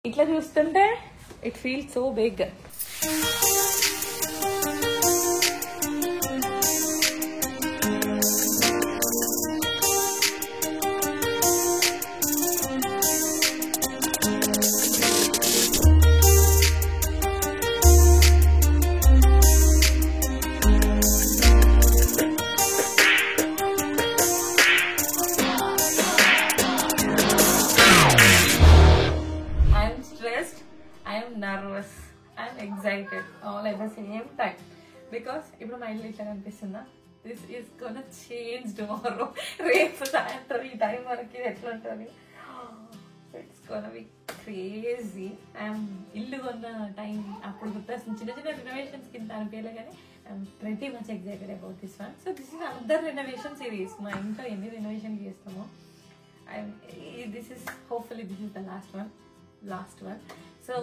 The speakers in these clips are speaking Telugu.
ఇట్లా చూస్తుంటే it feel so big. Nervous and excited all at the same time because ఇప్పుడు మా ఇల్లు ఇట్లా కనిపిస్తుందా, this is gonna change tomorrow. రేపు సాయంత్రం ఈ టైం వరకు ఇది ఎట్లా ఉంటుంది, it's gonna be crazy. I'm ఇల్లు కొన్న టైం అప్పుడు గుర్తొస్తుంది, చిన్న చిన్న రెనోవేషన్స్ కింద అనిపించలే కానీ I'm pretty much excited about this one. So this is another renovation series. మా ఇంట్లో ఎన్ని రెనోవేషన్ చేస్తామో this is hopefully this is the last one. So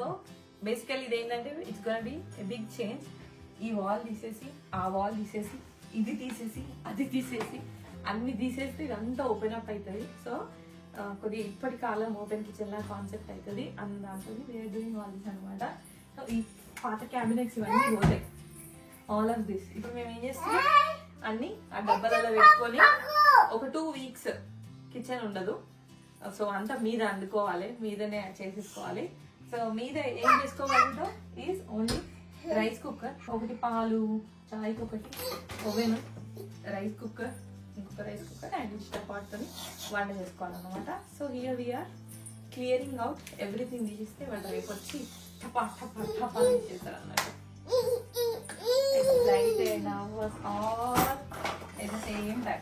basically ఇదేంటంటే it's gonna be a big change. ఈ వాల్ తీసేసి ఆ వాల్ తీసేసి ఇది తీసేసి అది తీసేసి అన్ని తీసేసి ఇదంతా ఓపెన్ అప్ అవుతుంది. సో కొద్దిగా ఇప్పటి కాలం ఓపెన్ కిచెన్ లా కాన్సెప్ట్ అవుతుంది. దాంతో వేరే డూయింగ్ ఆల్ దిస్ అనమాట. సో ఈ పాత క్యాబినెట్స్ ఇవన్నీ పోతాయి, ఆల్ ఆఫ్ దిస్. ఇప్పుడు మేము ఏం చేస్తాం, అన్ని ఆ డబ్బాలలో పెట్టుకొని ఒక 2 weeks కిచెన్ ఉండదు. సో అంతా మీద అందుకోవాలి, మీదనే చేసేసుకోవాలి. సో మీద ఏం చేసుకోగలుగుతాం ఈజ్ ఓన్లీ రైస్ కుక్కర్, ఒకటి పాలు చాయ్కి, ఒకటి ఓవెన్, రైస్ కుక్కర్, ఇంకొక రైస్ కుక్కర్ అండ్ ఇష్టపడుతో వంట చేసుకోవాలన్నమాట. So here we're clearing out everything. తీసేస్తే వాళ్ళు రేపు వచ్చి టపా టపా టపా చేస్తారు అన్నట్టు.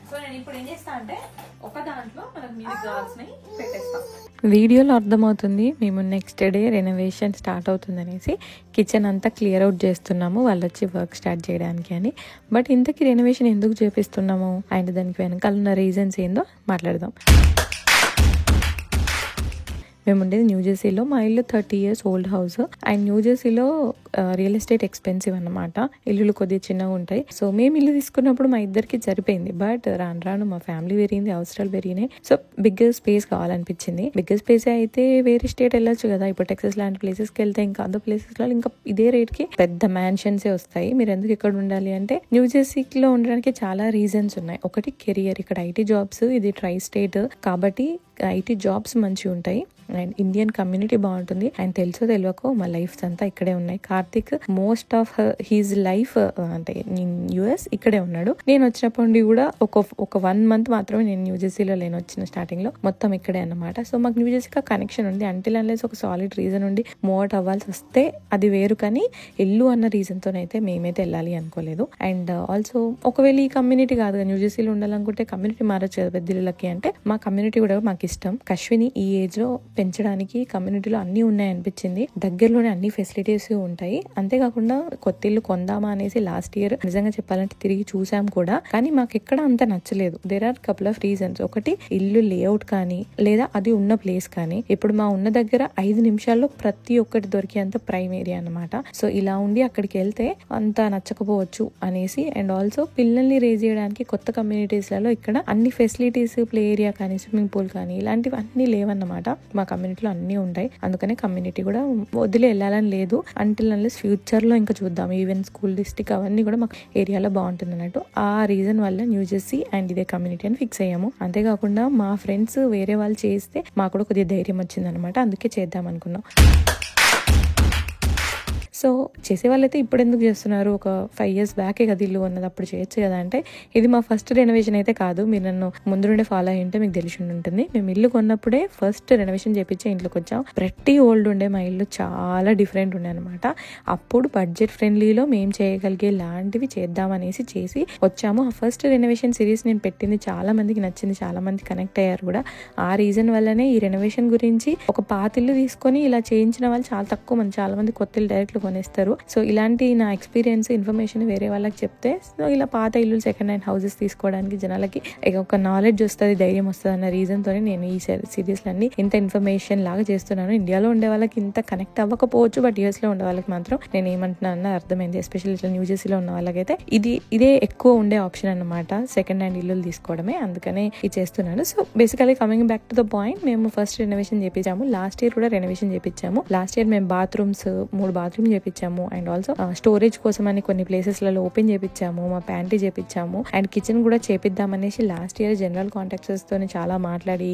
సో నేను ఇప్పుడు ఏం చేస్తా అంటే ఒక దాంట్లో మనకు మీద కావాల్సినవి పెట్టేస్తాం. వీడియోలో అర్థమవుతుంది మేము నెక్స్ట్ డే రెనోవేషన్ స్టార్ట్ అవుతుంది అనేసి కిచెన్ అంతా క్లియర్ అవుట్ చేస్తున్నాము వాళ్ళు వచ్చి వర్క్ స్టార్ట్ చేయడానికి అని. బట్ ఇంతకీ రెనోవేషన్ ఎందుకు చేపిస్తున్నాము అండ్ దానికి వెనకాల ఉన్న రీజన్స్ ఏందో మాట్లాడదాం. మేము ఉండేది న్యూజెర్సీలో. మా ఇల్లు 30 years ఓల్డ్ హౌస్ అండ్ న్యూజెర్సీలో రియల్ ఎస్టేట్ ఎక్స్పెన్సివ్ అనమాట. ఇల్లులు కొద్దిగా చిన్నగా ఉంటాయి. సో మేము ఇల్లు తీసుకున్నప్పుడు మా ఇద్దరికి సరిపోయింది. బట్ రాను రాను మా ఫ్యామిలీ పెరిగింది, అవసరాలు పెరిగినాయి. సో బిగ్గర్ స్పేస్ కావాలనిపించింది. బిగ్గర్ స్పేస్ అయితే వేరే స్టేట్ వెళ్ళొచ్చు కదా. ఇప్పుడు టెక్సస్ లాంటి ప్లేసెస్కి వెళ్తే ఇంకా అదర్ ప్లేసెస్ లో ఇంకా ఇదే రేట్ కి పెద్ద మ్యాన్షన్సే వస్తాయి. మీరు ఎందుకు ఇక్కడ ఉండాలి అంటే న్యూజెర్సీలో ఉండడానికి చాలా రీజన్స్ ఉన్నాయి. ఒకటి కెరియర్, ఇక్కడ ఐటీ జాబ్స్, ఇది ట్రై స్టేట్ కాబట్టి ఐటీ జాబ్స్ మంచిగా ఉంటాయి అండ్ ఇండియన్ కమ్యూనిటీ బాగుంటుంది. అండ్ తెలుసో తెలియకో మా లైఫ్ అంతా ఇక్కడే ఉన్నాయి. Karthik most of his life అంటే యుఎస్ ఇక్కడే ఉన్నాడు. నేను వచ్చినప్పటి నుండి కూడా ఒక 1 month మాత్రమే నేను న్యూజెర్సీలో లేను. వచ్చిన స్టార్టింగ్ లో మొత్తం ఇక్కడే అన్నమాట. సో మాకు న్యూజెర్సీకి కనెక్షన్ ఉంది. అంటిల్ అన్లెస్ ఒక సాలిడ్ రీజన్ ఉండి మోట్ అవ్వాల్సి వస్తే అది వేరు, కానీ ఇల్లు అన్న రీజన్ తోనైతే మేమైతే వెళ్ళాలి అనుకోలేదు. అండ్ ఆల్సో ఒకవేళ ఈ కమ్యూనిటీ కాదు న్యూజెర్సీలో ఉండాలనుకుంటే కమ్యూనిటీ మారచ్చు కదా పెద్దలకి. అంటే మా కమ్యూనిటీ కూడా మాకు ఇష్టం. కశ్విని ఈ ఏజ్ లో పెంచడానికి కమ్యూనిటీలో అన్ని ఉన్నాయి అనిపించింది. దగ్గరలోనే అన్ని ఫెసిలిటీస్ ఉంటాయి. అంతేకాకుండా కొత్త ఇల్లు కొందామా అనేసి లాస్ట్ ఇయర్ నిజంగా చెప్పాలంటే తిరిగి చూసాం కూడా, కానీ మాకు ఎక్కడ అంత నచ్చలేదు. There are couple of reasons. ఒకటి ఇల్లు లేఅవుట్ కానీ లేదా అది ఉన్న ప్లేస్ కానీ. ఇప్పుడు మా ఉన్న దగ్గర 5 నిమిషాల్లో ప్రతి ఒక్కటి దొరికేంత ప్రైమ్ ఏరియా అనమాట. సో ఇలా ఉండి అక్కడికి వెళ్తే అంత నచ్చకపోవచ్చు అనేసి. అండ్ ఆల్సో పిల్లల్ని రేజ్ చేయడానికి కొత్త కమ్యూనిటీస్ లలో ఇక్కడ అన్ని ఫెసిలిటీస్, ప్లే ఏరియా కానీ స్విమ్మింగ్ పూల్ కానీ ఇలాంటివి అన్ని లేవన్నమాట. మా కమ్యూనిటీలో అన్ని ఉంటాయి. అందుకనే కమ్యూనిటీ కూడా వదిలి వెళ్ళాలని లేదు. అంటిల్ అన్లెస్ ఫ్యూచర్ లో ఇంకా చూద్దాం. ఈవెన్ స్కూల్ డిస్ట్రిక్ట్ అవన్నీ కూడా మాకు ఏరియాలో బాగుంటుంది అన్నట్టు. ఆ రీజన్ వల్ల న్యూజెర్సీ అండ్ ఇదే కమ్యూనిటీ అని ఫిక్స్ అయ్యాము. అంతేకాకుండా మా ఫ్రెండ్స్ వేరే వాళ్ళు చేస్తే మాకు కూడా కొద్దిగా ధైర్యం వచ్చింది అనమాట. అందుకే చేద్దాం అనుకున్నాం. సో చేసే వాళ్ళైతే ఇప్పుడు ఎందుకు చేస్తున్నారు, ఒక 5 years బ్యాకే కదా ఇల్లు ఉన్నది, అప్పుడు చేయొచ్చు కదా అంటే ఇది మా ఫస్ట్ రెనోవేషన్ అయితే కాదు. మీరు నన్ను ముందు నుండే ఫాలో అయ్యి ఉంటే మీకు తెలిసి ఉంటుంది. మేము ఇల్లు కొన్నప్పుడే ఫస్ట్ రెనోవేషన్ చేపించే ఇంట్లోకి వచ్చాం. ప్రతి ఓల్డ్ ఉండే మా ఇల్లు చాలా డిఫరెంట్ ఉండే అనమాట. అప్పుడు బడ్జెట్ ఫ్రెండ్లీలో మేము చేయగలిగే లాంటివి చేద్దామనేసి చేసి వచ్చాము. ఆ ఫస్ట్ రెనోవేషన్ సిరీస్ నేను పెట్టింది చాలా మందికి నచ్చింది, చాలా మంది కనెక్ట్ అయ్యారు కూడా. ఆ రీజన్ వల్లనే ఈ రెనోవేషన్ గురించి ఒక పాత ఇల్లు తీసుకొని ఇలా చేయించిన వాళ్ళు చాలా తక్కువ మంది. చాలా మంది కొత్త ఇల్లు డైరెక్ట్ కొనేస్తారు. సో ఇలాంటి నా ఎక్స్పీరియన్స్ ఇన్ఫర్మేషన్ వేరే వాళ్ళకి చెప్తే సో ఇలా పాత ఇల్లు సెకండ్ హ్యాండ్ హౌసెస్ తీసుకోవడానికి జనాలకి ఒక నాలెడ్జ్ వస్తుంది, ధైర్యం వస్తుంది అన్న రీజన్ తోనే నేను ఈ సిరీస్ అన్ని ఇంత ఇన్ఫర్మేషన్ లాగా చేస్తున్నాను. ఇండియాలో ఉండే వాళ్ళకి ఇంత కనెక్ట్ అవ్వకపోవచ్చు, బట్ యూఎస్ లో ఉండే వాళ్ళకి మాత్రం నేను ఏమంటున్నా అన్న అర్థమైంది. ఎస్పెషల్లీ ఇట్లా న్యూ జెర్సీలో ఉన్న వాళ్ళకైతే ఇదే ఎక్కువ ఉండే ఆప్షన్ అన్నమాట, సెకండ్ హ్యాండ్ ఇల్లు తీసుకోవడమే. అందుకనే ఇది చేస్తున్నాను. So basically coming back to the point, మేము ఫస్ట్ రెనోవేషన్ చేపించాము, లాస్ట్ ఇయర్ కూడా రెనోవేషన్ చేపించాము. లాస్ట్ ఇయర్ మేము 3 బాత్రూమ్ చేపించాము అండ్ ఆల్సో స్టోరేజ్ కోసం అని కొన్ని ప్లేసెస్ లలో ఓపెన్ చేపించాము, మా ప్యాంట్రీ చేపించాము అండ్ కిచెన్ కూడా చేపిద్దామనేసి లాస్ట్ ఇయర్ జనరల్ కాంట్రాక్టర్స్ తోని చాలా మాట్లాడి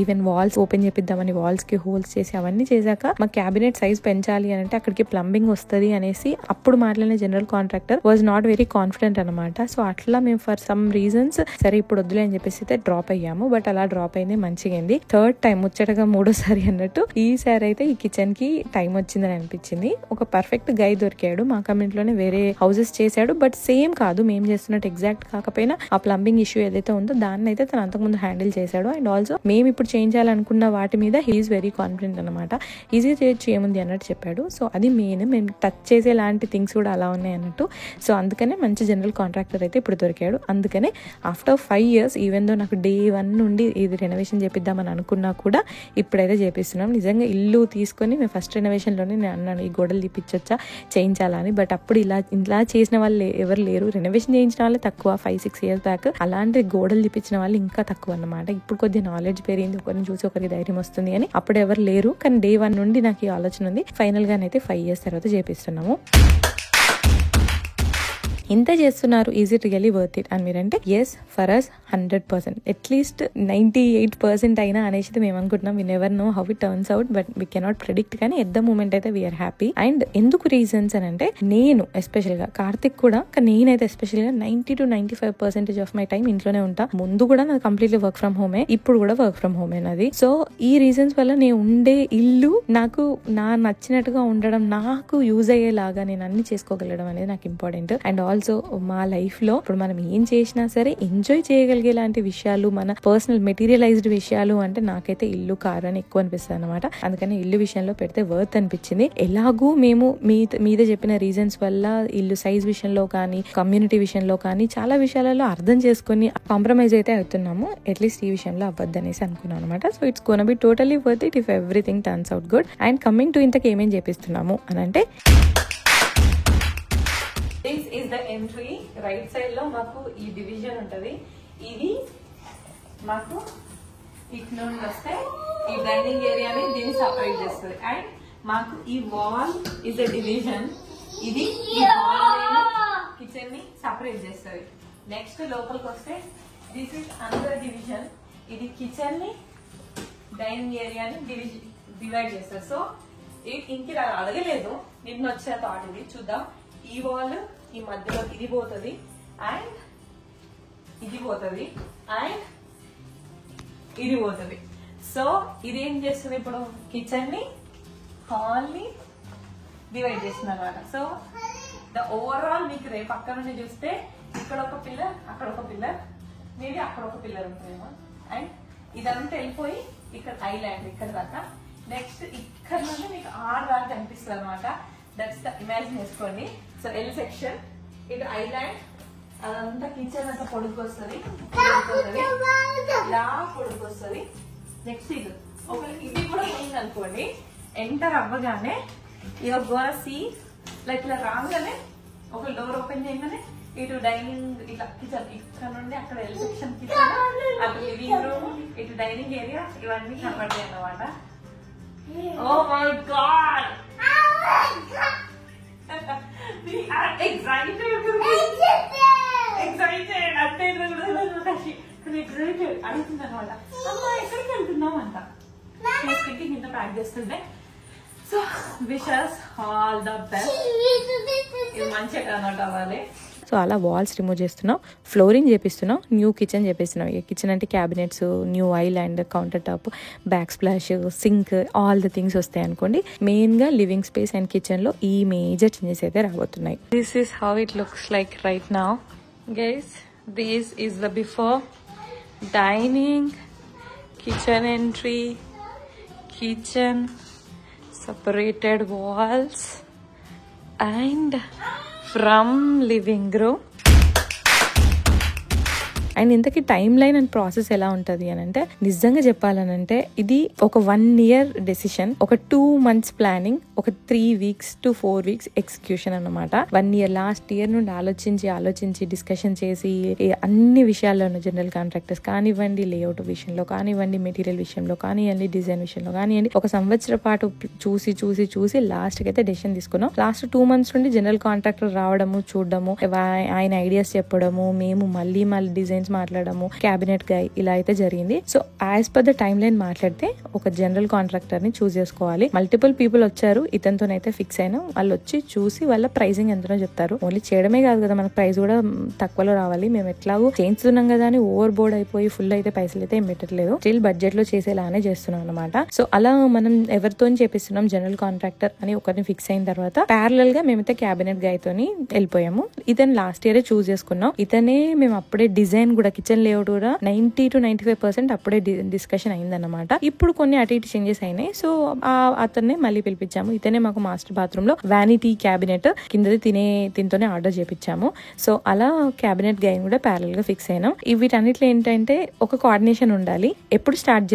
ఈవెన్ వాల్స్ ఓపెన్ చేపిద్దామని వాల్స్ కి హోల్స్ చేసి అవన్నీ చేశాక మా క్యాబినెట్ సైజ్ పెంచాలి అని అంటే అక్కడికి ప్లంబింగ్ వస్తుంది అనేసి అప్పుడు మాట్లాడిన general contractor was not very confident అనమాట. సో అట్లా మేము ఫర్ సమ్ రీజన్స్ సరే ఇప్పుడు వద్దులే అని చెప్పేసి అయితే డ్రాప్ అయ్యాము. బట్ అలా డ్రాప్ అయింది మంచిగా అయింది. థర్డ్ టైం ముచ్చటగా 3ోసారి అన్నట్టు ఈసారి అయితే ఈ కిచెన్ కి టైం వచ్చిందని అనిపించింది. ఒక పర్ఫెక్ట్ గై దొరికాడు, మా కమ్యూనిటీలోనే వేరే హౌసెస్ చేశాడు, బట్ సేమ్ కాదు మేము చేస్తున్నట్టు ఎగ్జాక్ట్ కాకపోయినా ఆ ప్లంబింగ్ ఇష్యూ ఏదైతే ఉందో దాన్ని అయితే తను అంతకుముందు హ్యాండిల్ చేశాడు. అండ్ ఆల్సో మేము ఇప్పుడు చేంజ్ చేయాలనుకున్న వాటి మీద హీఈస్ వెరీ కాన్ఫిడెంట్ అనమాట. ఈజీగా చేయొచ్చు ఏముంది అన్నట్టు చెప్పాడు. సో అది మెయిన్, మేము టచ్ చేసే లాంటి థింగ్స్ కూడా అలా ఉన్నాయి అన్నట్టు. సో అందుకనే మంచి జనరల్ కాంట్రాక్టర్ అయితే ఇప్పుడు దొరికాడు. అందుకనే ఆఫ్టర్ 5 years ఈవెన్ దో నాకు day 1 నుండి ఇది రెనోవేషన్ చేపిద్దామని అనుకున్నా కూడా ఇప్పుడైతే చేపిస్తున్నాం. నిజంగా ఇల్లు తీసుకొని మేము ఫస్ట్ రెనోవేషన్ లోనే నేను అన్నాను ఈ గోడలు తీపిచ్చొచ్చా చేయించాలా అని. బట్ అప్పుడు ఇలా చేసిన వాళ్ళు ఎవరు లేరు. రెనోవేషన్ చేయించిన వాళ్ళే తక్కువ 5-6 years బ్యాక్. అలాంటి గోడలు తీపించిన వాళ్ళు ఇంకా తక్కువ అన్నమాట. ఇప్పుడు కొద్దిగా నాలెడ్జ్ పెరిగింది, ఒకరిని చూసి ఒకరికి ధైర్యం వస్తుంది అని. అప్పుడు ఎవరు లేరు, కానీ day 1 నుండి నాకు ఈ ఆలోచన ఉంది. ఫైనల్ గానైతే 5 years తర్వాత చేపిస్తున్నాము. ఇంత చేస్తున్నారు, is it really worth it అని మీరంటే ఎస్, ఫర్ అస్ 100%, అట్లీస్ట్ 98% అయినా అనేసి మేము అనుకుంటున్నాం. We never know how it turns out, but we cannot predict. కానీ ఎట్ ద మూమెంట్ అయితే వీఆర్ హ్యాపీ. అండ్ ఎందుకు రీజన్స్ అని అంటే, నేను ఎస్పెషల్ గా, కార్తిక్ కూడా, నేనైతే ఎస్పెషల్ గా 90 to 95% ఆఫ్ మై టైం ఇంట్లోనే ఉంటా. ముందు కూడా నాది కంప్లీట్లీ వర్క్ ఫ్రమ్ హోమే, ఇప్పుడు కూడా వర్క్ ఫ్రమ్ హోమే నాది. సో ఈ రీజన్స్ వల్ల నేను ఉండే ఇల్లు నాకు నచ్చినట్టుగా ఉండడం, నాకు యూజ్ అయ్యేలాగా నేను అన్ని చేసుకోగలడం అనేది నాకు ఇంపార్టెంట్. అండ్ ఆల్సో మా లైఫ్ లో ఇప్పుడు మనం ఏం చేసినా సరే ఎంజాయ్ చేయగలిగే లాంటి విషయాలు, మన పర్సనల్ మెటీరియలైజ్డ్ విషయాలు అంటే నాకైతే ఇల్లు, కారు అని ఎక్కువ అనిపిస్తుంది అనమాట. అందుకని ఇల్లు విషయంలో పెడితే వర్త్ అనిపించింది. ఎలాగూ మేము మీద చెప్పిన రీజన్స్ వల్ల ఇల్లు సైజ్ విషయంలో కానీ, కమ్యూనిటీ విషయంలో కానీ చాలా విషయాలలో అర్థం చేసుకుని కాంప్రమైజ్ అయితే అవుతున్నాము. అట్లీస్ట్ ఈ విషయంలో అవ్వద్దనేసి అనుకున్నాను అనమాట. So it's gonna B totally worth it if everything turns out good. And coming to ఇంతకు ఏమేం చేపిస్తున్నాము అని అంటే, this is the entry. Right side లో మాకు ఈ డివిజన్ ఉంటది. ఇది మాకు ఇటు నుండి వస్తే ఈ డైనింగ్ ఏరియాని దీన్ని సపరేట్ చేస్తుంది. అండ్ మాకు ఈ వాల్ ఇస్ ద డివిజన్. ఇది ఈ కిచెన్ ని సపరేట్ చేస్తుంది. నెక్స్ట్ లోపలికి వస్తే దిస్ ఇస్ అనదర్ డివిజన్. ఇది కిచెన్ ని, డైనింగ్ ఏరియాని డివైడ్ చేస్తారు. సో ఇంక అడగలేదు, నిన్న వచ్చే థాట్ ఇది. చూద్దాం. ఈ వాల్ ఈ మధ్యలో ఇది పోతుంది అండ్ ఇది పోతుంది అండ్ ఇది పోతుంది. సో ఇదేం చేస్తుంది, ఇప్పుడు కిచెన్ ని, హాల్ ని డివైడ్ చేస్తుంది అనమాట. సో ద ఓవరాల్ మీకు రేపు పక్క నుండి చూస్తే ఇక్కడ ఒక పిల్లర్, అక్కడ ఒక పిల్లర్, మేబీ అక్కడ ఒక పిల్లర్ ఉంటుందేమో. అండ్ ఇదంతా వెళ్ళిపోయి ఇక్కడ ఐలాండ్ ఇక్కడ దాకా. నెక్స్ట్ ఇక్కడ నుండి మీకు 6 దాకా కనిపిస్తుంది అనమాట. దట్స్ ద ఇమాజిన్ చేసుకోండి. సో ఎల్ సెక్షన్, ఇటు ఐలాండ్, అదంతా కిచెన్ అంతా పొడుగు వస్తుంది, ఇలా పొడుగు వస్తుంది. నెక్స్ట్ ఇది ఒకరికి ఇది కూడా పోయింది అనుకోండి, ఎంటర్ అవ్వగానే ఇక గోర సీ లైక్ ఇలా రాగానే ఒక డోర్ ఓపెన్ చేయగానే ఇటు డైనింగ్, ఇట్లా కిచెన్, ఇక్కడ నుండి అక్కడ ఎల్ సెక్షన్ కిచెన్, అటు లివింగ్ రూమ్, ఇటు డైనింగ్ ఏరియా, ఇవన్నీ కనబడతాయి అన్నమాట. Oh my God! We are excited. Excited. అంటే ఎక్సైటెడ్ అడుగుతుంది అనమాట. అమ్మా ఎక్కడికి వెళ్తున్నాం అంట. ఇంత ప్యాక్ చేస్తుండే. So wishes all the best. ఇది మంచిగా కనబడ అవ్వాలి. సో అలా వాల్స్ రిమూవ్ చేస్తున్నాం, ఫ్లోరింగ్ చేపిస్తున్నాం, న్యూ కిచెన్ చేపిస్తున్నాం. కిచెన్ అంటే cabinets, new island, counter top, back splash, sink, all the things వస్తాయి అనుకోండి. మెయిన్ గా లివింగ్ స్పేస్ అండ్ కిచెన్ లో ఈ మేజర్ చేంజెస్ అయితే రాబోతున్నాయి. This is how it looks like right now guys. This is the before, dining, kitchen entry, kitchen, separated walls, and from living room. And ఇంతకీ టైం లైన్ అండ్ ప్రాసెస్ ఎలా ఉంటుంది అని అంటే, నిజంగా చెప్పాలనంటే ఇది ఒక 1 year డెసిషన్, ఒక 2 months ప్లానింగ్, ఒక 3 weeks to 4 weeks ఎగ్జిక్యూషన్ అన్నమాట. 1 year లాస్ట్ ఇయర్ నుండి ఆలోచించి డిస్కషన్ చేసి అన్ని విషయాల్లోనూ, జనరల్ కాంట్రాక్టర్స్ కానివ్వండి, లేఅవుట్ విషయంలో కానివ్వండి, మెటీరియల్ విషయంలో కానివ్వండి, డిజైన్ విషయంలో కానివ్వండి, ఒక సంవత్సరం పాటు చూసి లాస్ట్ కి అయితే డెసిషన్ తీసుకున్నాం. లాస్ట్ 2 months నుండి జనరల్ కాంట్రాక్టర్ రావడము, చూడడము, ఆయన ఐడియాస్ చెప్పడము, మేము మళ్ళీ డిజైన్స్ మాట్లాడము, క్యాబినెట్ గై, ఇలా అయితే జరిగింది. So as per the time line మాట్లాడితే ఒక జనరల్ కాంట్రాక్టర్ ని చూస్ చేసుకోవాలి. మల్టిపుల్ పీపుల్ వచ్చారు, ఇతనితోనైతే ఫిక్స్ అయినా. వాళ్ళు వచ్చి చూసి వాళ్ళ ప్రైసింగ్ ఎంతనో చెప్తారు. ఓన్లీ చేయడమే కాదు కదా, మనకు ప్రైస్ కూడా తక్కువలో రావాలి. మేము ఎట్లాగో చేస్తున్నాం కదా అని ఓవర్ బోర్డ్ అయిపోయి ఫుల్ అయితే పైసలు అయితే ఏం పెట్టట్లేదు. స్టిల్ బడ్జెట్ లో చేసేలానే చేస్తున్నాం అనమాట. సో అలా మనం ఎవరితో చేపిస్తున్నాం, జనరల్ కాంట్రాక్టర్ అని ఒకరిని ఫిక్స్ అయిన తర్వాత ప్యారలల్ గా మేమైతే క్యాబినెట్ గై తోని వెళ్ళిపోయాము. ఇతను లాస్ట్ ఇయర్ చూస్ చేసుకున్నాం. ఇతనే మేము అప్పుడే డిజైన్ కూడా, కిచెన్ లేఅవుట్ కూడా 90 to 95% అప్పుడే డిస్కషన్ అయిందన్నమాట. ఇప్పుడు కొన్ని అటు ఇటు చేంజెస్ అయినాయి. సో అతన్నే మళ్ళీ పిలిపించాము. ఇతనే మాకు మాస్టర్ బాత్రూమ్ లో వ్యానిటీ క్యాబినెట్ కిందది తినతోనే ఆర్డర్ చేపించాము. సో అలా క్యాబినెట్ గై కూడా ప్యారల్ గా ఫిక్స్ అయినాం. వీటన్నిటిలో ఏంటంటే ఒక కోఆర్డినేషన్ ఉండాలి. ఎప్పుడు స్టార్ట్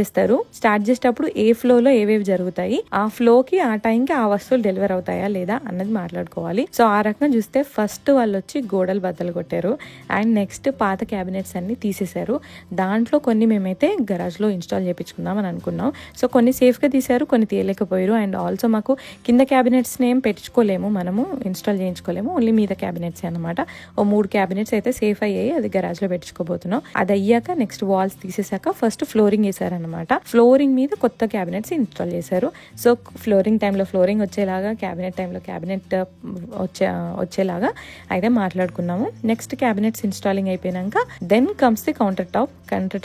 చేసేటప్పుడు ఏ ఫ్లో లో ఏవేవి జరుగుతాయి, ఆ ఫ్లో కి ఆ టైం కి ఆ వస్తువులు డెలివర్ అవుతాయా లేదా అన్నది మాట్లాడుకోవాలి. సో ఆ రకంగా చూస్తే ఫస్ట్ వాళ్ళు వచ్చి గోడలు బద్దలు కొట్టారు. అండ్ నెక్స్ట్ పాత క్యాబినెట్స్ అన్ని తీసేశారు. దాంట్లో కొన్ని మేమైతే గరాజ్ లో ఇన్స్టాల్ చేయించుకుందాం అని అనుకున్నాం. సో కొన్ని సేఫ్ గా తీసారు, కొన్ని తీయలేకపోయారు. అండ్ ఆల్సో మాకు కింద క్యాబినెట్స్ ఏం పెట్టుకోలేము, మనము ఇన్స్టాల్ చేయించుకోలేము, ఓన్లీ మీద క్యాబినెట్స్ అనమాట. ఓ 3 క్యాబినెట్స్ అయితే సేఫ్ అయ్యాయి, అది గరాజ్ లో పెట్టుకోబోతున్నాం. అది అయ్యాక నెక్స్ట్ వాల్స్ తీసేసాక ఫస్ట్ ఫ్లోరింగ్ వేసారనమాట. ఫ్లోరింగ్ మీద కొత్త క్యాబినెట్స్ ఇన్స్టాల్ చేశారు. సో ఫ్లోరింగ్ టైంలో ఫ్లోరింగ్ వచ్చేలాగా, క్యాబినెట్ టైంలో క్యాబినెట్ వచ్చేలాగా అయితే మాట్లాడుకున్నాము. నెక్స్ట్ క్యాబినెట్స్ ఇన్స్టాలింగ్ అయిపోయినాక then comes the counter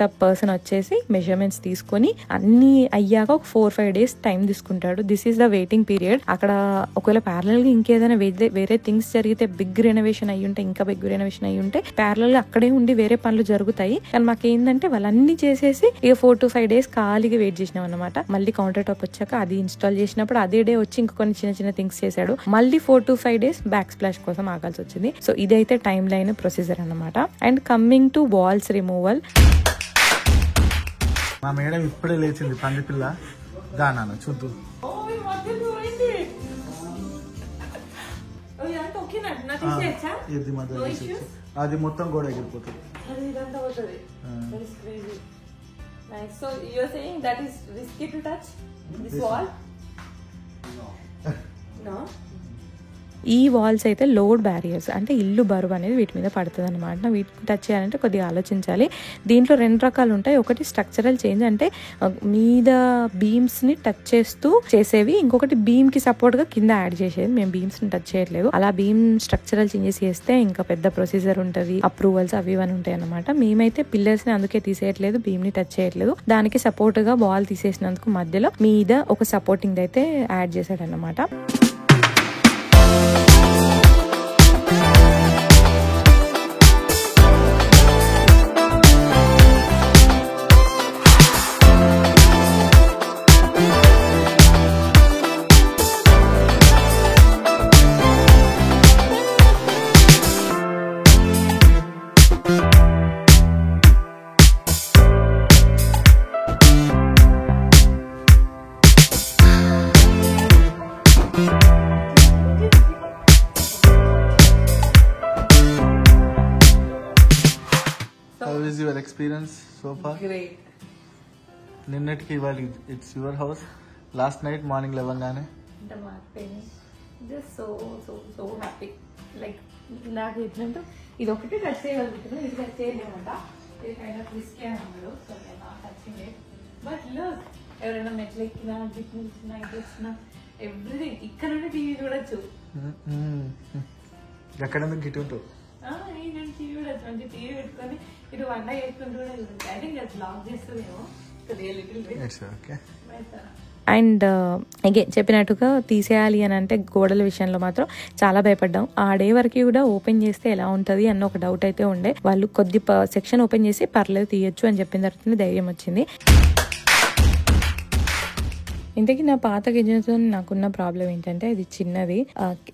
top person వచ్చేసి మెజర్మెంట్స్ తీసుకొని అన్ని అయ్యాక ఒక 4-5 days టైం తీసుకుంటాడు. This is the waiting period. అక్కడ ఒకవేళ ప్యారలల్ గా ఇంకేదైనా వేరే థింగ్స్ జరిగితే, బిగ్ రెనోవేషన్ అయ్యి ఉంటే ప్యారలల్ గా అక్కడే ఉండి వేరే పనులు జరుగుతాయి. కానీ మాకేందంటే వాళ్ళన్నీ చేసేసి ఇక 4 to 5 days ఖాళీగా వెయిట్ చేసినాం అనమాట. మళ్ళీ కౌంటర్ టాప్ వచ్చాక అది ఇన్స్టాల్ చేసినప్పుడు అదే డే వచ్చి ఇంక కొన్ని చిన్న థింగ్స్ చేశాడు. మళ్ళీ 4 to 5 days బ్యాక్ స్ప్లాష్ కోసం ఆగాల్సి వచ్చింది. సో ఇదైతే టైం లైన్ ప్రొసీజర్ అనమాట. And coming to walls removal, మా మేడం ఇప్పుడే లేచింది, పంది పిల్ల దానా చూద్దు. అది మొత్తం గోడ ఎగిరిపోతుంది. So you're saying that is risky to touch this wall? No. ఈ వాల్స్ అయితే లోడ్ బ్యారియర్స్, అంటే ఇల్లు బరువు అనేది వీటి మీద పడుతుంది అనమాట. వీటిని టచ్ చేయాలంటే కొద్దిగా ఆలోచించాలి. దీంట్లో 2 రకాలు ఉంటాయి. ఒకటి స్ట్రక్చరల్ చేంజ్, అంటే మీద బీమ్స్ ని టచ్ చేస్తూ చేసేవి. ఇంకొకటి బీమ్ కి సపోర్ట్ గా కింద యాడ్ చేసేది. మేము బీమ్స్ ని టచ్ చేయట్లేదు. అలా బీమ్ స్ట్రక్చరల్ చేంజెస్ చేస్తే ఇంకా పెద్ద ప్రొసీజర్ ఉంటుంది, అప్రూవల్స్ అవి ఇవన్నీ ఉంటాయి అనమాట. మేమైతే పిల్లర్స్ ని అందుకే తీసేయట్లేదు, బీమ్ ని టచ్ చేయట్లేదు. దానికి సపోర్ట్ గా వాల్ తీసేసినందుకు మధ్యలో మీద ఒక సపోర్టింగ్ అయితే యాడ్ చేశాడు అనమాట. Experience so far? Great. నిన్నటికి ఇవాళ it's your house. Last night morning లేవగానే జస్ట్ సో హ్యాపీ. లైక్ నాకు ఇట్లంటూ ఇది ఒకటి టచ్ చేయగలుగుతున్నాను, ఇది టచ్ చేయలేమంట. ఇది కైండ్ ఆఫ్ రిస్కీ అన్నాడు. సో నేను టచింగ్ ఇట్. బట్ లుక్, ఎవరైనా మెట్లు ఎక్కినా, గిట్ నిలిచినా, ఇది వచ్చినా, ఎవ్రీథింగ్ ఇక్కడ నుండి టీవీ చూడొచ్చు. ఎక్కడ గిట్ ఉంటావు? నేను టీవీ చూడొచ్చు, మంచి టీవీ పెట్టుకొని ఇటు వంట చేసుకుంటూ కూడా చూడొచ్చు. ఐ థింక్ అది లాక్ చేస్తుందేమో. అండ్ అగైన్ చెప్పినట్టుగా తీసేయాలి అని అంటే గోడల విషయంలో మాత్రం చాలా భయపడ్డాం. ఆ డే వరకు కూడా ఓపెన్ చేస్తే ఎలా ఉంటుంది అన్న ఒక డౌట్ అయితే ఉండే. వాళ్ళు కొద్ది సెక్షన్ ఓపెన్ చేసి పర్లేదు తీయొచ్చు అని చెప్పిన తర్వాత ధైర్యం వచ్చింది. ఇంతకీ నా పాత కిచెన్తో నాకున్న ప్రాబ్లం ఏంటంటే ఇది చిన్నది,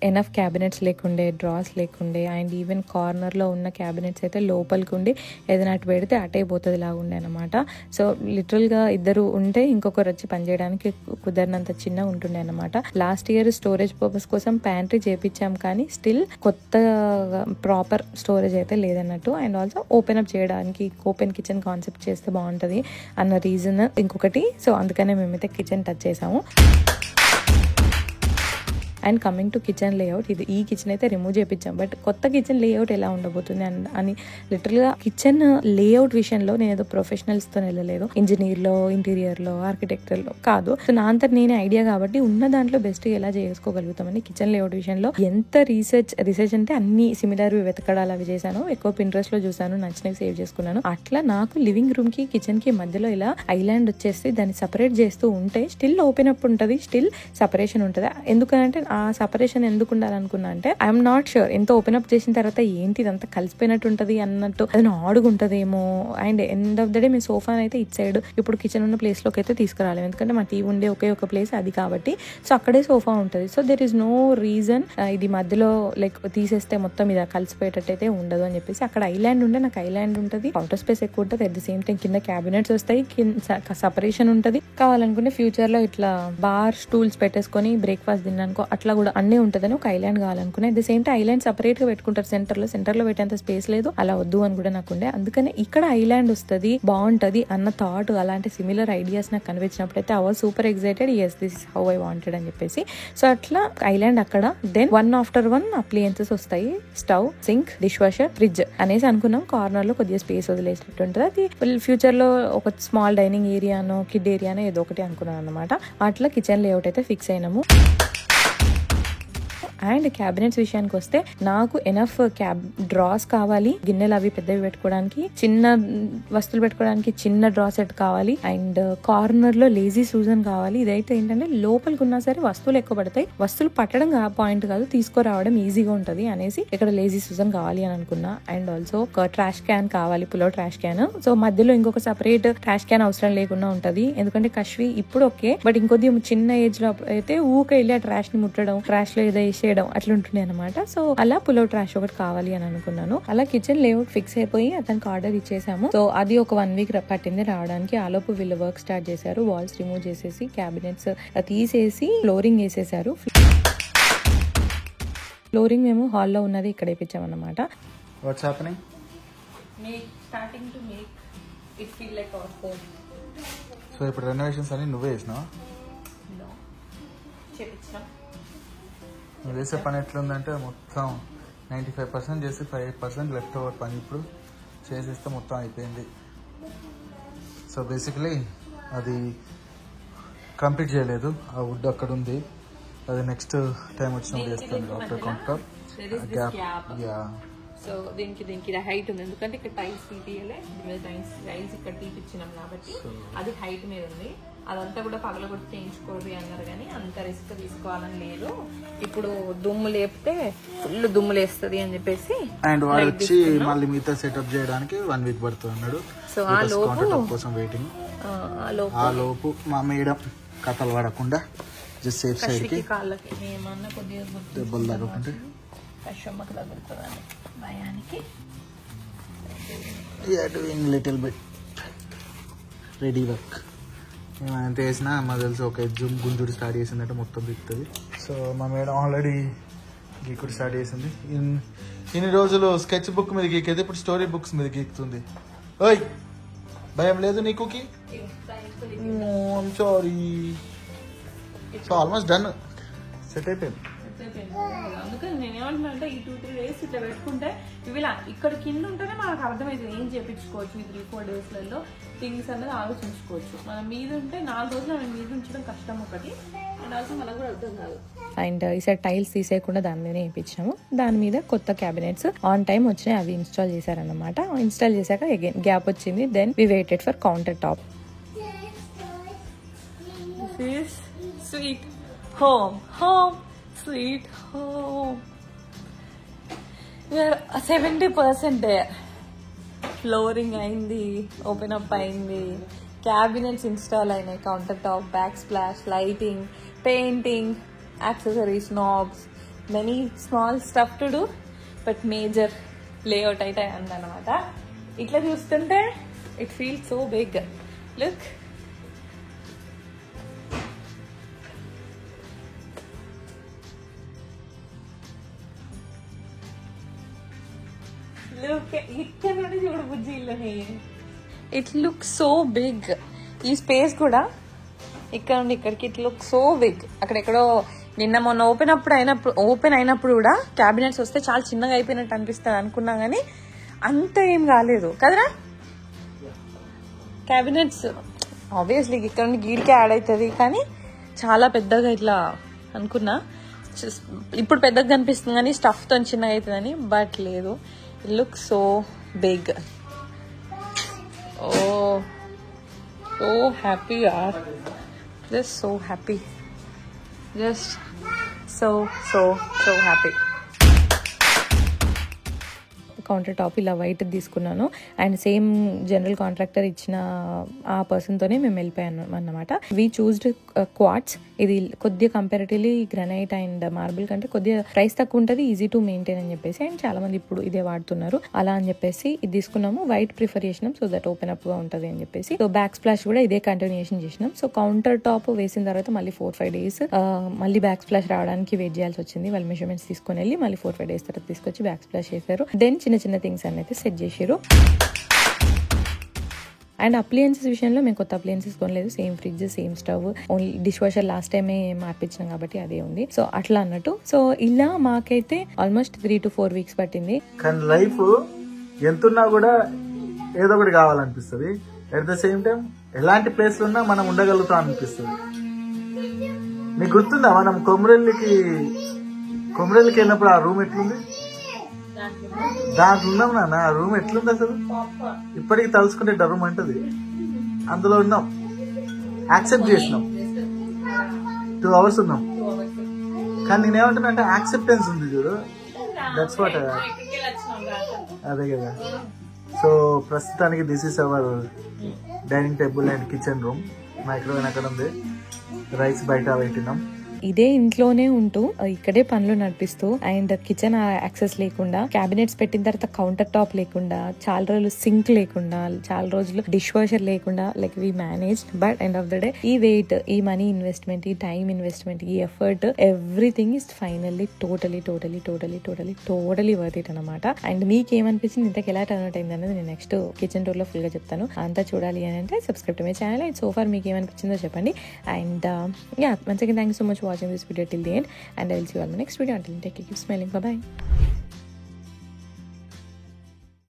ఎనఫ్ క్యాబినెట్స్ లేకుండే, డ్రాస్ లేకుండే, అండ్ ఈవెన్ కార్నర్ లో ఉన్న క్యాబినెట్స్ అయితే లోపలికి ఉండి ఏదైనా అటు పెడితే అటే పోతుంది లాగా ఉండే అనమాట. సో లిటరల్ గా ఇద్దరు ఉంటే ఇంకొకరు వచ్చి పనిచేయడానికి కుదరినంత చిన్నగా ఉంటుండే అనమాట. లాస్ట్ ఇయర్ స్టోరేజ్ పర్పస్ కోసం ప్యాంట్రీ చేపించాం, కానీ స్టిల్ కొత్త ప్రాపర్ స్టోరేజ్ అయితే లేదన్నట్టు. అండ్ ఆల్సో ఓపెన్ అప్ చేయడానికి ఓపెన్ కిచెన్ కాన్సెప్ట్ చేస్తే బాగుంటది అన్న రీజన్ ఇంకొకటి. సో అందుకనే మేమైతే కిచెన్ టచ్ చేసాము. And coming to kitchen layout, ఈ కిచెన్ అయితే రిమూవ్ చేయించాం, బట్ కొత్త కిచెన్ లేఅవుట్ ఎలా ఉండబోతుంది అని లిటరల్ గా కిచెన్ లేఅవుట్ విషయంలో నేను ఏదో ప్రొఫెషనల్స్ తో వెళ్ళలేదు, ఇంజనీర్ లో, ఇంటీరియర్ లో, ఆర్కిటెక్చర్ లో కాదు. సో నా అంతా నేనే ఐడియా కాబట్టి ఉన్న దాంట్లో బెస్ట్ ఎలా చేసుకోగలుగుతామని కిచెన్ లేఅవుట్ విషయంలో ఎంత రీసెర్చ్ అంటే అన్ని సిమిలర్ వెతకడాలు అవి చేశాను. ఎక్కువ పింట్రెస్ట్ లో చూసాను, నచ్చినవి సేవ్ చేసుకున్నాను. అట్లా నాకు లివింగ్ రూమ్ కి కిచెన్ కి మధ్యలో ఇలా ఐలాండ్ వచ్చేసి దాన్ని సపరేట్ చేస్తూ ఉంటే స్టిల్ ఓపెన్ అప్ ఉంటుంది, స్టిల్ సపరేషన్ ఉంటుంది. ఎందుకంటే ఆ సపరేషన్ ఎందుకు ఉండాలనుకున్నా అంటే ఐఎమ్ నాట్ షూర్ ఎంత ఓపెన్ అప్ చేసిన తర్వాత ఏంటి ఇదంతా కలిసిపోయినట్టు ఉంటది అన్నట్టు, అది ఆడుగుంటదేమో. And end of the day మేము సోఫా అయితే ఇట్ సైడ్ ఇప్పుడు కిచెన్ ఉన్న ప్లేస్ లోకి అయితే తీసుకురాలేము, ఎందుకంటే మా టీవీ ఉండే ఒకే ఒక ప్లేస్ అది కాబట్టి. సో అక్కడే సోఫా ఉంటుంది. So there is no reason ఇది మధ్యలో లైక్ తీసేస్తే మొత్తం ఇది కలిసిపోయేటట్టు అయితే ఉండదు అని చెప్పేసి అక్కడ ఐలాండ్ ఉంటే నాకు ఐలాండ్ ఉంటుంది, కౌంటర్ స్పేస్ ఎక్కువ ఉంటుంది, అట్ ద సేమ్ టైం కింద క్యాబినెట్స్ వస్తాయి, సపరేషన్ ఉంటుంది. కావాలనుకుంటే ఫ్యూచర్ లో ఇట్లా బార్ స్టూల్స్ పెట్టేసుకొని బ్రేక్ఫాస్ట్ తిన్నానుకో అట్లా కూడా అన్నీ ఉంటుందని ఒక ఐలాండ్ కావాలనుకున్నా. At the same time island separate గా పెట్టుకుంటారు సెంటర్ లో పెట్టేంత స్పేస్ లేదు, అలా వద్దు అని కూడా నాకు ఉండే. అందుకని ఇక్కడ ఐలాండ్ వస్తుంది బాగుంటది అన్న థాట్, అలాంటి సిమిలర్ ఐడియాస్ నాకు కనిపించినప్పుడు అయితే I was super excited. Yes this is how I wanted అని చెప్పేసి. సో అట్లా ఐలాండ్ అక్కడ, then one after one appliances వస్తాయి, stove, sink, dish washer, fridge అనేసి అనుకున్నాం. కార్నర్ లో కొద్దిగా స్పేస్ వదిలేసినట్టు ఉంటుంది. అది ఫ్యూచర్ లో ఒక స్మాల్ డైనింగ్ ఏరియానో కిడ్ ఏరియానో ఏదో ఒకటి అనుకున్నాను అనమాట. అట్లా కిచెన్ లేఅవుట్ అయితే ఫిక్స్ అయినాము. అండ్ క్యాబినెట్స్ విషయానికి వస్తే నాకు ఎనఫ్ డ్రాస్ కావాలి, గిన్నెలు అవి పెద్దవి పెట్టుకోవడానికి, చిన్న వస్తువులు పెట్టుకోవడానికి చిన్న డ్రా సెట్ కావాలి, అండ్ కార్నర్ లో లేజీ సూజన్ కావాలి. ఇదైతే ఏంటంటే లోపలికి ఉన్నా సరే వస్తువులు ఎక్కువ పడతాయి, వస్తువులు పట్టడం పాయింట్ కాదు, తీసుకురావడం ఈజీగా ఉంటది అనేసి ఇక్కడ లేజీ సూజన్ కావాలి అని అనుకున్నా. అండ్ ఆల్సో ఒక ట్రాష్ క్యాన్ కావాలి, పులో ట్రాష్ క్యాన్. సో మధ్యలో ఇంకొక సపరేట్ ట్రాష్ క్యాన్ అవసరం లేకుండా ఉంటది, ఎందుకంటే కష్వి ఇప్పుడు ఓకే, బట్ ఇంకొద్ది చిన్న ఏజ్ లో అయితే ఊకే వెళ్ళి ఆ ట్రాష్ ని ముట్టడం, ట్రాష్ లో ఏదో వేసేయడం అట్లా ఉంటుండే అనమాట. సో అలా పులో ట్రాష్ ఒకటి కావాలి అని అనుకున్నాను. అలా కిచెన్ లేఅవుట్ ఫిక్స్ అయిపోయి అతనికి ఆర్డర్ ఇచ్చేసాము. సో అది ఒక 1 వీక్ పట్టింది రావడానికి. ఆలోపు వీళ్ళు వర్క్ స్టార్ట్ చేశారు, వాల్స్ రిమూవ్ చేసేసి క్యాబినెట్స్ తీసేసి ఫ్లోరింగ్ వేసేసారు. ఫ్లోరింగ్ మేము హాల్లో ఉన్నది ఇక్కడ వేయించామన్నమాట. What's happening? Starting to make it feel like our home. So ఇప్పుడు రెనోవేషన్స్ అన్ని నువ్వే చేసినావా? No. చేపించాం. నువ్వు చేసే పని ఎట్లుందంటే మొత్తం 95% చేసి 5% లెఫ్ట్ ఓవర్ పని ఇప్పుడు చేసేస్తే మొత్తం అయిపోయింది. సో బేసికలీ అది కంప్లీట్ చేయలేదు, ఆ వుడ్ అక్కడ ఉంది, అది నెక్స్ట్ టైం వచ్చినప్పుడు చేస్తాను after counter gap. Yeah, so దీనికి హైట్ ఉంది, ఎందుకంటే ఇక్కడ టైల్స్ తీపియలే, టైల్స్ ఇక్కడ తీపిచ్చినాం కాబట్టి అది హైట్ మీద ఉంది. అదంతా కూడా పగలగొట్టి చేయించుకోరు అన్నారు, కానీ అంత రిస్క్ తీసుకోవాలని లేదు. ఇప్పుడు దుమ్ము లేపితే ఫుల్ దుమ్ము లేస్తుంది అని చెప్పేసి అండ్ వాడు వచ్చి మళ్ళీ మిగతా సెటప్ చేయడానికి 1 వీక్ పడుతుంది అన్నాడు. సో ఆ లోపు కోసం వెయిటింగ్. ఆ లోపు మా మేడం కథలు పడకుండా జస్ట్ సేఫ్ సైడ్ కి కాళ్ళకి ఏమన్నా కొద్దిగా దెబ్బలు తగ్గకుంటే కష్టమ్మకు తగ్గుతుందని భయానికి doing little bit ready work. ఏమంత వేసినా మాకు తెలుసు ఒక గుంజుడు స్టార్ట్ చేసిందంటే మొత్తం దిక్కుతుంది. సో మా మేడం ఆల్రెడీ గీకుడు స్టార్ట్ చేసింది. ఇన్ని రోజులు స్కెచ్ బుక్ మీద గీకేది, ఇప్పుడు స్టోరీ బుక్స్ మీద గీకుతుంది. ఓయ్ భయం లేదు నీకుకి? Sorry. So almost done, set అయిపోయింది. అందుకని నేనేమంటున్నా అంటే ఈ 2-3 days ఇట్లా పెట్టుకుంటే ఇవి ఇక్కడ కింద ఉంటేనే మనకు అర్థమవుతుంది ఏం చేయించుకోవచ్చు. ఈ 3-4 daysలలో థింగ్స్ అనేది ఆలోచించుకోవచ్చు. మనం మీద ఉంటే 4 రోజులు మనం మీద ఉంచడం కష్టం ఒకటి, అండ్ ఆల్సో మనకు కూడా అర్థం కాదు. అండ్ ఈసారి టైల్స్ తీసేయకుండా దాని మీద వేయించాము. దాని మీద కొత్త క్యాబినెట్స్ ఆన్ టైం వచ్చినాయి, అవి ఇన్స్టాల్ చేశారన్నమాట. ఇన్స్టాల్ చేశాక అగైన్ గ్యాప్ వచ్చింది, then we waited for counter top. Sweet home, home sweet home. We are 70% there. Flooring అయింది, ఓపెన్ అప్ అయింది, క్యాబినెట్స్ ఇన్స్టాల్ అయినాయి, counter top, back splash, lighting, painting, accessories, knobs, many small stuff to do, but major layout అయితే అందనమాట. ఇట్లా చూస్తుంటే it feels so big. Look, ఇక్కడ నుండి చూడు బుజ్జి ఇల్లుని. It look so big. ఈ స్పేస్ కూడా ఇక్కడ నుండి ఇక్కడికి ఇట్ లుక్ సో బిగ్. అక్కడెక్కడో నిన్న మొన్న ఓపెన్ అయినప్పుడు కూడా క్యాబినెట్స్ వస్తే చాలా చిన్నగా అయిపోయినట్టు అనిపిస్తుంది అనుకున్నా కానీ అంత ఏం కాలేదు కదరా. క్యాబినెట్స్ ఆబ్వియస్లీ ఇక్కడ నుండి గీడికే యాడ్ అవుతుంది కానీ చాలా పెద్దగా ఇట్లా అనుకున్నా. ఇప్పుడు పెద్దగా కనిపిస్తుంది కానీ స్టఫ్తో చిన్నగా అవుతుందని, బట్ లేదు. It looks so big. Oh, so happy yaar. Just so happy. Just so happy. Counter top ఇలా వైట్ తీసుకున్నాను అండ్ సేమ్ జనరల్ కాంట్రాక్టర్ ఇచ్చిన ఆ పర్సన్తోనే మేము వెళ్ళిపోయాను అన్నమాట. We చూస్డ్ quartz. ఇది కొద్దిగా కంపారిటివ్లీ గ్రానైట్ అండ్ మార్బుల్ కంటే కొద్దిగా ప్రైస్ తక్కువ ఉంటుంది, ఈజీ టు మెయింటైన్ అని చెప్పేసి, అండ్ చాలా మంది ఇప్పుడు ఇదే వాడుతున్నారు అలా అని చెప్పేసి ఇది తీసుకున్నాము. వైట్ ప్రిఫర్ చేసినాం సో దట్ ఓపెన్ అప్ గా ఉంటుంది అని చెప్పేసి. సో బ్యాక్ స్ప్లాష్ కూడా ఇదే కంటిన్యూషన్ చేసినాం. సో కౌంటర్ టాప్ వేసిన తర్వాత మళ్ళీ 4-5 days మళ్ళీ బ్యాక్ స్ప్లాష్ రావడానికి వెయిట్ చేయాల్సి వచ్చింది. వాళ్ళు మెజర్మెంట్స్ తీసుకొని వెళ్ళి మళ్ళీ 4-5 days తర్వాత తీసుకొచ్చి బ్యాక్ స్ప్లాష్ చేశారు. దెన్ చిన్న థింగ్స్ అనేది సెట్ చేసారు. అండ్ అప్లయన్సెస్ విషయంలో మేము కొత్త అప్లయన్సెస్ కొనలేదు. Same fridge, same stove, only dish washer last టైమే మార్పించాం కాబట్టి అదే ఉంది. సో అట్లా అన్నట్టు. సో ఇలా మాకైతే ఆల్మోస్ట్ 3 to 4 weeks పట్టింది. కానీ లైఫ్ ఎంతున్నా కూడా ఏదో ఒకటి కావాలనిపిస్తుంది. అట్ ద సేమ్ టైం ఎలాంటి ప్లేస్ ఉన్నా మనం ఉండగలుగుతాం అనిపిస్తుంది. నీకు గుర్తుందా మనం కొమరెల్లికి వెళ్ళినప్పుడు ఆ రూమ్ ఎట్లుంది? దాంట్లో ఉన్నాం నాన్న. ఆ రూమ్ ఎట్లుంది అసలు? ఇప్పటికి తలుచుకుంటే డర్మ్ అంటది. అందులో ఉన్నాం, యాక్సెప్ట్ చేసినాం. 2 hours ఉన్నాం. కానీ నేనేమంటున్నా యాక్సెప్టెన్స్ ఉంది చూడు, దట్స్ వాట్. అదే కదా. సో ప్రస్తుతానికి this is our dining table and kitchen room. Microwave అక్కడ ఉంది, రైస్ బయట పెట్టినాం. ఇదే ఇంట్లోనే ఉంటూ ఇక్కడే పనులు నడిపిస్తూ అండ్ కిచెన్ యాక్సెస్ లేకుండా, క్యాబినెట్స్ పెట్టిన తర్వాత కౌంటర్ టాప్ లేకుండా, చాలా రోజులు సింక్ లేకుండా, చాలా రోజులు డిష్ వాషర్ లేకుండా like we manage. But end of the day ఈ వెయిట్, ఈ మనీ ఇన్వెస్ట్మెంట్, ఈ టైం ఇన్వెస్ట్మెంట్, ఈ effort, everything is finally totally worth it అనమాట. అండ్ మీకు ఏమనిపించింది, ఇంతకు ఎలా టర్న్ అవుట్ అయింది అనేది నేను నెక్స్ట్ కిచెన్ టూర్ లో ఫుల్ గా చెప్తాను. అంతా చూడాలి అని అంటే subscribe to my channel. And so far మీకు ఏమనిపించిందో చెప్పండి. And once again thank you so much for watching this video till the end, and I will see you on the next video. Until then, take care, keep smiling, bye bye.